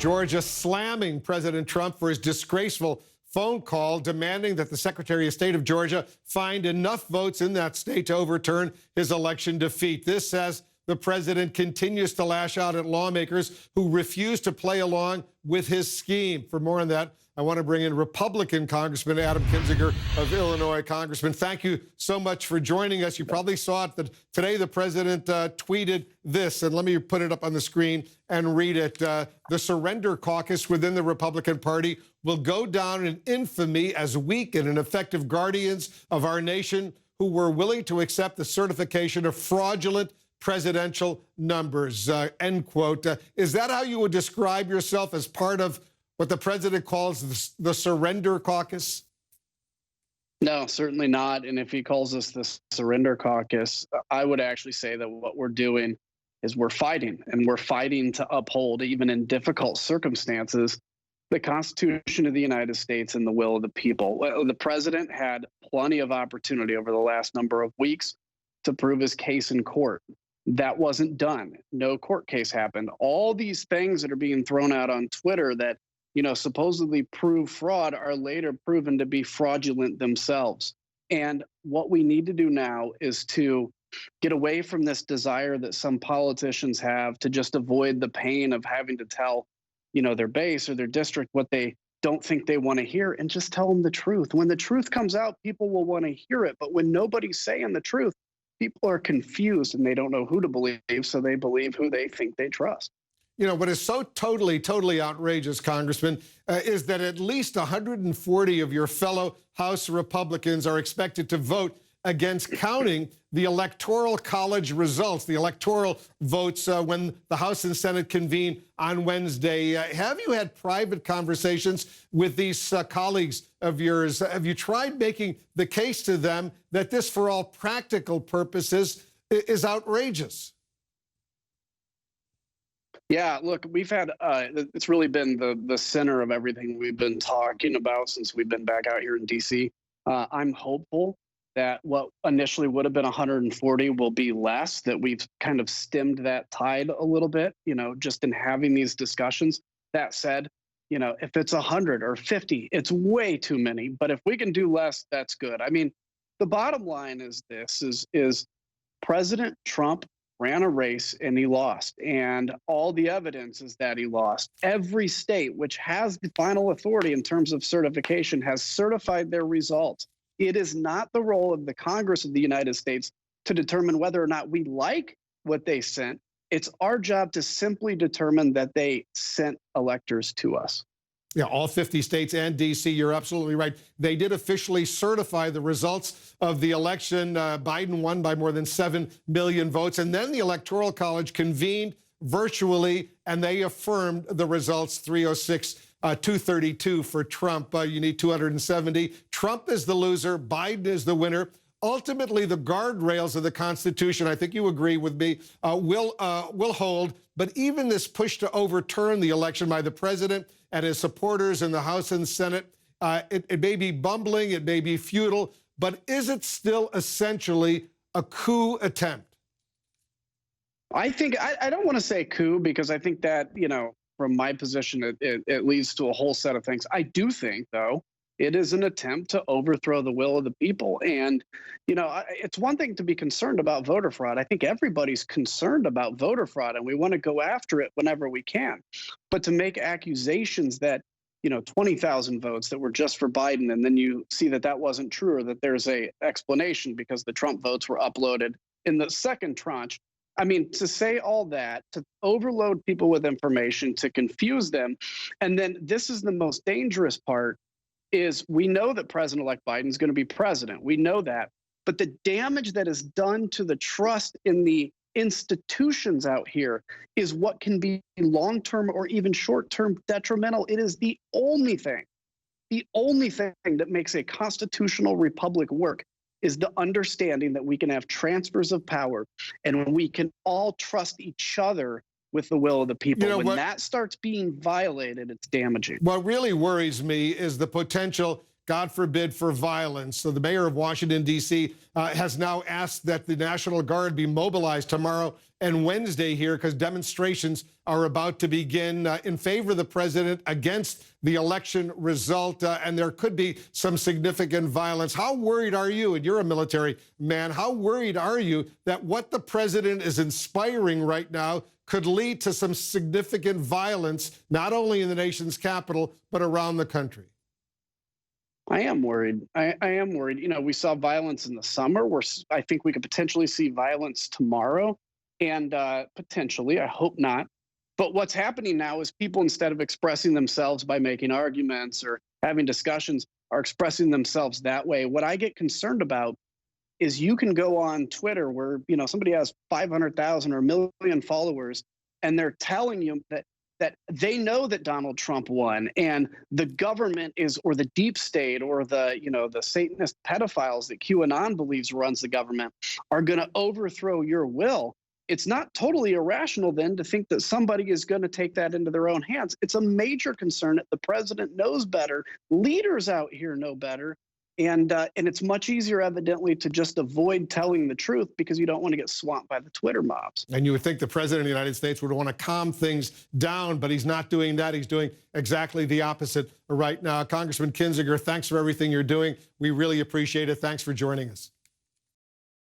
Georgia slamming President Trump for his disgraceful phone call demanding that the Secretary of State of Georgia find enough votes in that state to overturn his election defeat. This as the president continues to lash out at lawmakers who refuse to play along with his scheme. For more on that, I want to bring in Republican Congressman Adam Kinzinger of Illinois. Congressman, thank you so much for joining us. You probably saw it that today the president tweeted this, and let me put it up on the screen and read it. The surrender caucus within the Republican Party will go down in infamy as weak and ineffective guardians of our nation who were willing to accept the certification of fraudulent presidential numbers, end quote. Is that how you would describe yourself, as part of what the president calls the surrender caucus? No, certainly not. And if he calls us the surrender caucus, I would actually say that what we're doing is we're fighting, and we're fighting to uphold, even in difficult circumstances, the Constitution of the United States and the will of the people. The president had plenty of opportunity over the last number of weeks to prove his case in court. That wasn't done. No court case happened. All these things that are being thrown out on Twitter that, you know, supposedly prove fraud are later proven to be fraudulent themselves. And what we need to do now is to get away from this desire that some politicians have to just avoid the pain of having to tell, you know, their base or their district what they don't think they want to hear, and just tell them the truth. When the truth comes out, people will want to hear it. But when nobody's saying the truth, people are confused and they don't know who to believe, so they believe who they think they trust. You know, what is so totally outrageous, Congressman, is that at least 140 of your fellow House Republicans are expected to vote against counting the Electoral College results, the electoral votes, when the House and Senate convene on Wednesday. Have you had private conversations with these colleagues of yours? Have you tried making the case to them that this, for all practical purposes, is outrageous? Yeah, look, we've had, it's really been the center of everything we've been talking about since we've been back out here in D.C. I'm hopeful that what initially would have been 140 will be less, that we've kind of stemmed that tide a little bit, you know, just in having these discussions. That said, you know, if it's 100 or 50, it's way too many. But if we can do less, that's good. I mean, the bottom line is this, is President Trump ran a race and he lost. And all the evidence is that he lost. Every state which has the final authority in terms of certification has certified their results. It is not the role of the Congress of the United States to determine whether or not we like what they sent. It's our job to simply determine that they sent electors to us. Yeah, all 50 states and D.C., you're absolutely right. They did officially certify the results of the election. Biden won by more than 7 million votes. And then the Electoral College convened virtually, and they affirmed the results, 306 232 for Trump. You need 270. Trump is the loser. Biden is the winner. Ultimately, the guardrails of the Constitution, I think you agree with me, will hold. But even this push to overturn the election by the president and his supporters in the House and Senate, it may be bumbling, it may be futile, but is it still essentially a coup attempt? I think, I don't want to say coup, because I think that, you know, from my position, it leads to a whole set of things. I do think, though, it is an attempt to overthrow the will of the people. And, you know, it's one thing to be concerned about voter fraud. I think everybody's concerned about voter fraud, and we want to go after it whenever we can. But to make accusations that, you know, 20,000 votes that were just for Biden, and then you see that that wasn't true, or that there's a explanation because the Trump votes were uploaded in the second tranche. I mean, to say all that, to overload people with information, to confuse them, and then this is the most dangerous part, is we know that President-elect Biden is going to be president. We know that. But the damage that is done to the trust in the institutions out here is what can be long-term or even short-term detrimental. It is the only thing that makes a constitutional republic work, is the understanding that we can have transfers of power and we can all trust each other with the will of the people. You know, when that starts being violated, it's damaging. What really worries me is the potential God forbid, for violence. So the mayor of Washington, D.C. Has now asked that the National Guard be mobilized tomorrow and Wednesday here because demonstrations are about to begin in favor of the president against the election result, and there could be some significant violence. How worried are you, and you're a military man, how worried are you that what the president is inspiring right now could lead to some significant violence, not only in the nation's capital, but around the country? I am worried. I am worried. You know, we saw violence in the summer. I think we could potentially see violence tomorrow, and potentially, I hope not. But what's happening now is people, instead of expressing themselves by making arguments or having discussions, are expressing themselves that way. What I get concerned about is you can go on Twitter where, you know, somebody has 500,000 or 1 million followers, and they're telling you that they know that Donald Trump won, and the government is, or the deep state, or the, you know, the Satanist pedophiles that QAnon believes runs the government, are going to overthrow your will. It's not totally irrational then to think that somebody is going to take that into their own hands. It's a major concern that the president knows better. Leaders out here know better. And it's much easier, evidently, to just avoid telling the truth because you don't want to get swamped by the Twitter mobs. And you would think the president of the United States would want to calm things down, but he's not doing that. He's doing exactly the opposite right now. Congressman Kinzinger, thanks for everything you're doing. We really appreciate it. Thanks for joining us.